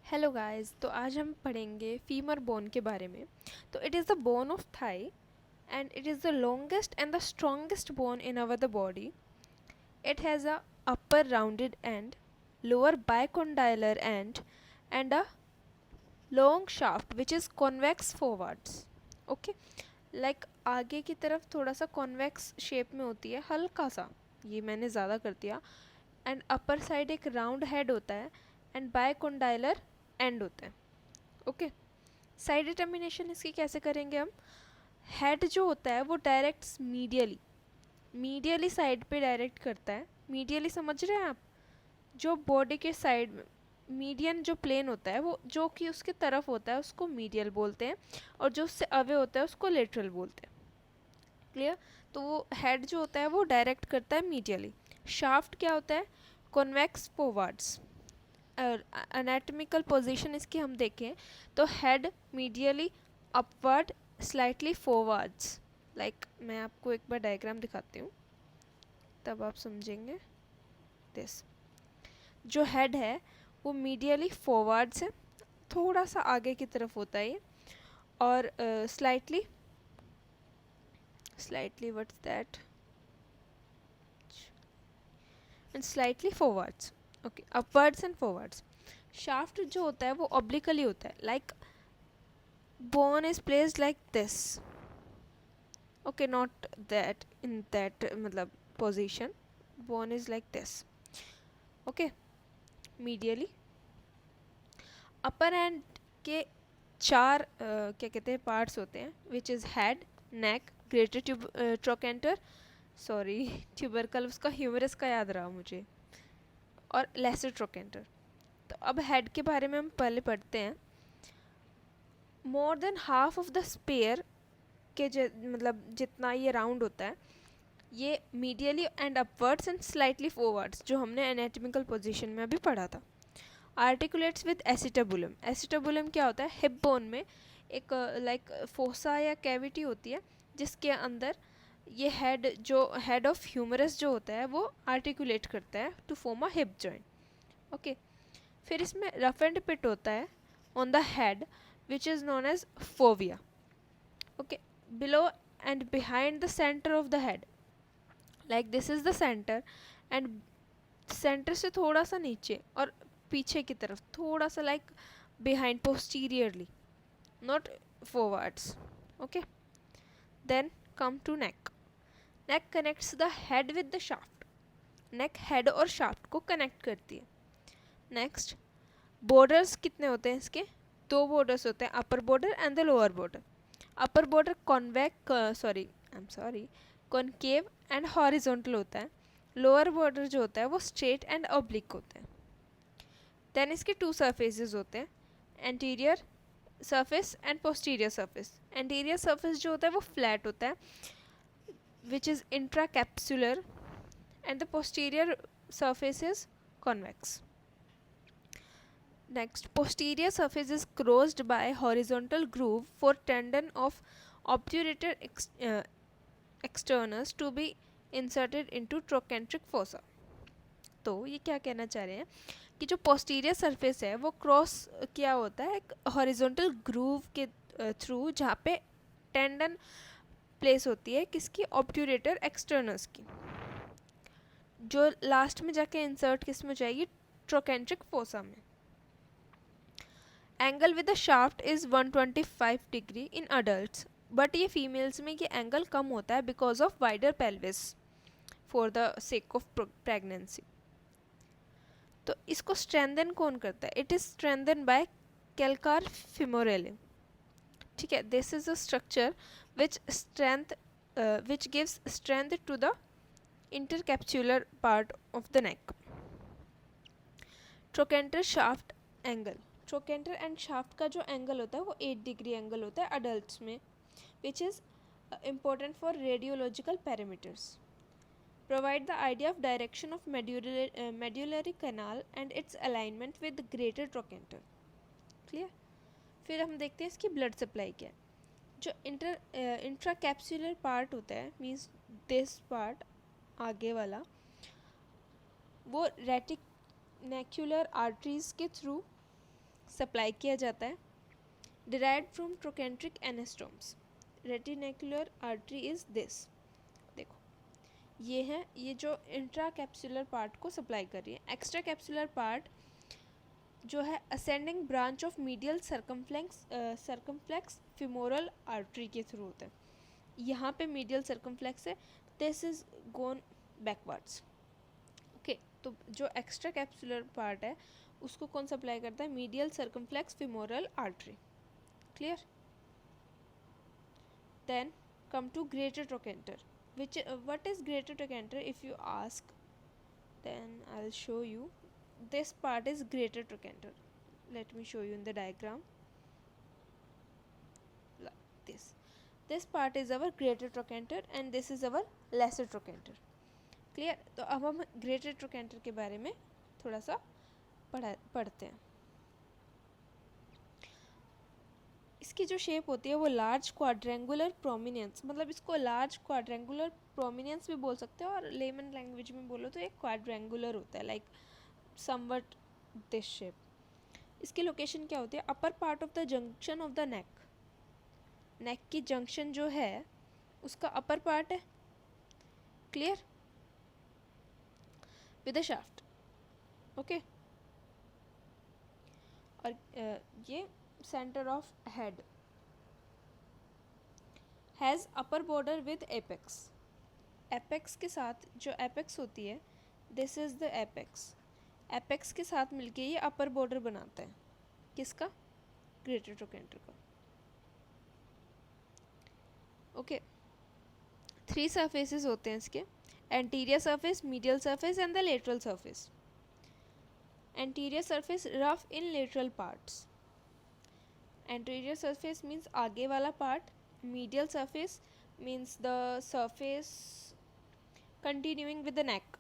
Hello guys, तो आज हम पढ़ेंगे फीमर बोन के बारे में। तो it is the bone of thigh and it is the longest and the strongest bone in our the body. It has a upper rounded end, lower bicondylar end, and a long shaft which is convex forwards. Okay, like आगे की तरफ थोड़ा सा convex shape में होती है, हल्का सा, ये मैंने ज़्यादा कर दिया. एंड अपर साइड एक राउंड हेड होता है एंड बायकोंडाइलर एंड होता है. ओके, साइड डिटर्मिनेशन इसकी कैसे करेंगे हम. हेड जो होता है वो डायरेक्ट मीडियली साइड पे डायरेक्ट करता है. मीडियली समझ रहे हैं आप, जो बॉडी के साइड में मीडियन जो प्लेन होता है वो जो कि उसके तरफ होता है उसको मीडियल बोलते हैं, और जो उससे अवे होता है उसको लेटरल बोलते हैं. क्लियर. तो वो हेड जो होता है वो डायरेक्ट करता है मीडियली. शाफ्ट क्या होता है, कॉन्वेक्स फॉरवर्ड्स. और एनाटॉमिकल पोजीशन इसकी हम देखें तो head medially upward slightly forwards. Like मैं आपको एक बार डायग्राम दिखाती हूँ तब आप समझेंगे. दिस जो हेड है वो मीडियली फॉरवर्ड्स है, थोड़ा सा आगे की तरफ होता है ये, और slightly what's that and slightly forwards. Okay, upwards and forwards. Shaft जो होता है वो ऑब्लिकली होता है, like bone is placed like this. Okay, not that in that मतलब position. Bone is like this. Okay, medially. upper end के चार क्या कहते हैं पार्ट्स होते हैं, which is head, neck, greater trochanter, sorry tubercle उसका ह्यूमरस का याद रहा मुझे, और lesser trochanter. तो अब हेड के बारे में हम पहले पढ़ते हैं. More than half of the sphere के मतलब जितना ये राउंड होता है ये medially and upwards and slightly forwards, जो हमने एनाटॉमिकल पोजीशन में अभी पढ़ा था. Articulates with acetabulum. एसिटाबुलम क्या होता है, हिप बोन में एक लाइक फोसा या कैविटी होती है जिसके अंदर ये हेड ऑफ ह्यूमरस जो होता है वो आर्टिकुलेट करता है to form a hip joint. Okay, फिर इसमें रफ एंड पिट होता है on the head which is known as fovea. Okay, below and behind the center of the head, like this is the center, and center से थोड़ा सा नीचे और पीछे की तरफ थोड़ा सा like behind posteriorly, not forwards. Okay, then come to neck. Neck connects the head with the shaft. Neck head और shaft को connect करती है. Next, borders कितने होते हैं इसके, दो बॉर्डर्स होते हैं, upper border and the lower border. Upper border concave and horizontal होता है. लोअर बॉर्डर जो होता है वो स्ट्रेट एंड ऑब्लिक होता है. देन इसके टू सरफेसेस होते हैं, anterior surface and posterior surface. Anterior surface जो होता है वो फ्लैट होता है which is intracapsular, and the posterior surface is convex. Next, posterior surface is crossed by horizontal groove for tendon of obturator externus to be inserted into trochanteric fossa. तो ये क्या कहना चाह रहे हैं कि जो posterior surface है वो क्रॉस किया होता है एक horizontal groove के थ्रू, जहाँ पे टेंडन प्लेस होती है किसकी, obturator externus की, जो लास्ट में जाके इंसर्ट किस में जाएगी, trochanteric fossa में. Angle with the shaft is 125 degree in adults, but ये फीमेल्स में ये एंगल कम होता है because of wider pelvis for the sake of pregnancy. तो इसको स्ट्रेंथन कौन करता है, it is strengthen by calcar femorale. ठीक है, this is a structure which gives strength to the intercapsular part of the neck. Trochanter shaft angle. Trochanter and shaft का जो angle होता है वो 8 डिग्री एंगल होता है अडल्ट्स में, which is important for radiological parameters. Provide the idea of direction of medullary canal and it's alignment with greater trochanter. Clear. फिर हम देखते हैं इसकी ब्लड सप्लाई क्या है. जो इंट्राकैप्सुलर पार्ट होता है, मीन्स दिस पार्ट आगे वाला, वो रेटिकुलर आर्टरीज के थ्रू सप्लाई किया जाता है, derived from trochanteric anastomes. Retinacular artery is this. देखो ये है, ये जो इंट्रा कैप्सुलर पार्ट को सप्लाई कर रही है. एक्स्ट्रा कैप्सुलर पार्ट जो है ascending branch of medial circumflex femoral artery के थ्रू होता है. यहाँ पे मीडियल सर्कमफ्लेक्स है, this is gone backwards. Okay, तो जो एक्स्ट्रा कैप्सुलर पार्ट है उसको कौन सप्लाई करता है? Medial circumflex femoral artery. Clear? Then come to greater trochanter. What is greater trochanter? If you ask, then I'll show you. This part is greater trochanter. Let me show you in the diagram. Like this part is our greater trochanter and this is our lesser trochanter. Clear? तो अब हम greater trochanter के बारे में थोड़ा सा पढ़ते हैं. इसकी जो शेप होती है वो लार्ज क्वाड्रेंगुलर प्रोमिनेंस, मतलब इसको लार्ज क्वाड्रेंगुलर प्रोमिनेंस भी बोल सकते हैं, और लेमन लैंग्वेज में बोलो तो एक क्वाड्रेंगुलर होता है, लाइक समवट दिस शेप. इसकी लोकेशन क्या होती है? Upper part of the junction of the neck. Neck की जंक्शन जो है उसका अपर पार्ट है. Clear? With the shaft. Okay, और ये centre of head has upper border with apex. Apex के साथ जो एपेक्स होती है, this is the apex. Apex के साथ मिलके ये अपर बॉर्डर बनाता है. किसका? ग्रेटर ट्रोकेंटर का. ओके, 3 सरफेसेस होते हैं इसके: anterior surface, medial surface and the lateral surface. Anterior surface rough in lateral parts. Anterior surface means आगे वाला part. Medial surface means the surface continuing with the neck.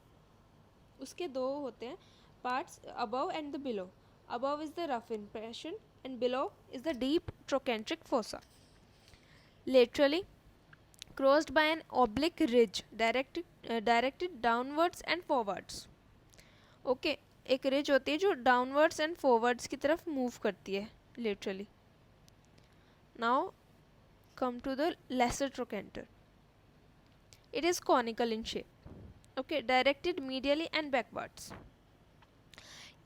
उसके दो होते हैं parts, above and the below. Above is the rough impression and below is the deep trochanteric fossa. Laterally crossed by an oblique ridge directed downwards and forwards. Okay, एक ridge होती है जो downwards and forwards की तरफ move करती है laterally. Now come to the lesser trochanter. It is conical in shape. Okay, directed medially and backwards.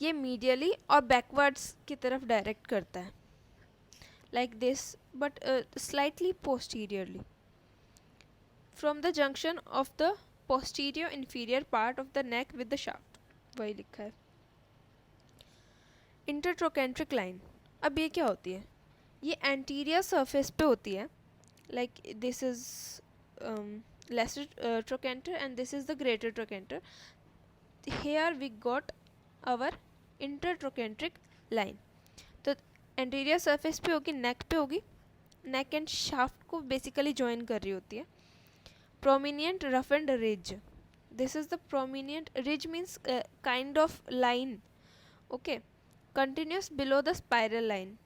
ये medially और backwards की तरफ डायरेक्ट करता है, like this, but slightly posteriorly. From the junction of the posterior inferior part of the neck with the shaft. वही लिखा है. Intertrochanteric line. अब ये क्या होती है? ये anterior surface पे होती है, like this is lesser trochanter and this is the greater trochanter. Here we got our intertrochanteric line. तो anterior surface पे होगी, neck पे होगी, neck and shaft को basically join कर रही होती है. Prominent roughened ridge. This is the prominent ridge means kind of line. Okay, continuous below the spiral line.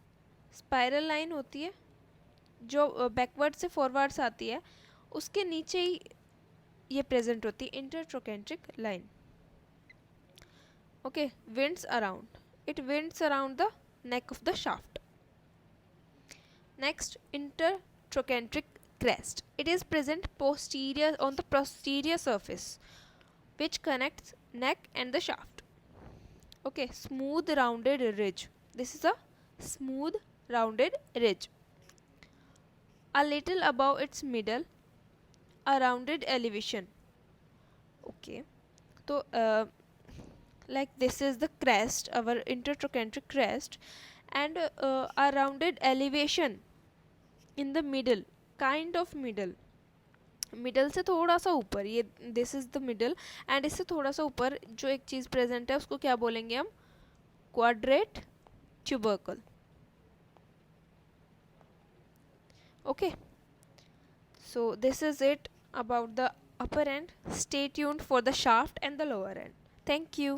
Spiral line होती है जो backward से forwards आती है, उसके नीचे ही ये present होती है intertrochanteric line. Okay, winds around. It winds around the neck of the shaft. Next, intertrochanteric crest. It is present posterior on the posterior surface which connects neck and the shaft. Okay, smooth rounded ridge. This is a smooth rounded ridge. A little above its middle, a rounded elevation. Okay, so like this is the crest, our intertrochanteric crest, and a rounded elevation in the middle, kind of middle. Middle से थोड़ा सा ऊपर, ये this is the middle, and इससे थोड़ा सा ऊपर जो एक चीज़ प्रेजेंट है उसको क्या बोलेंगे हम? Quadrate tubercle. Okay, so this is it about the upper end. Stay tuned for the shaft and the lower end. Thank you.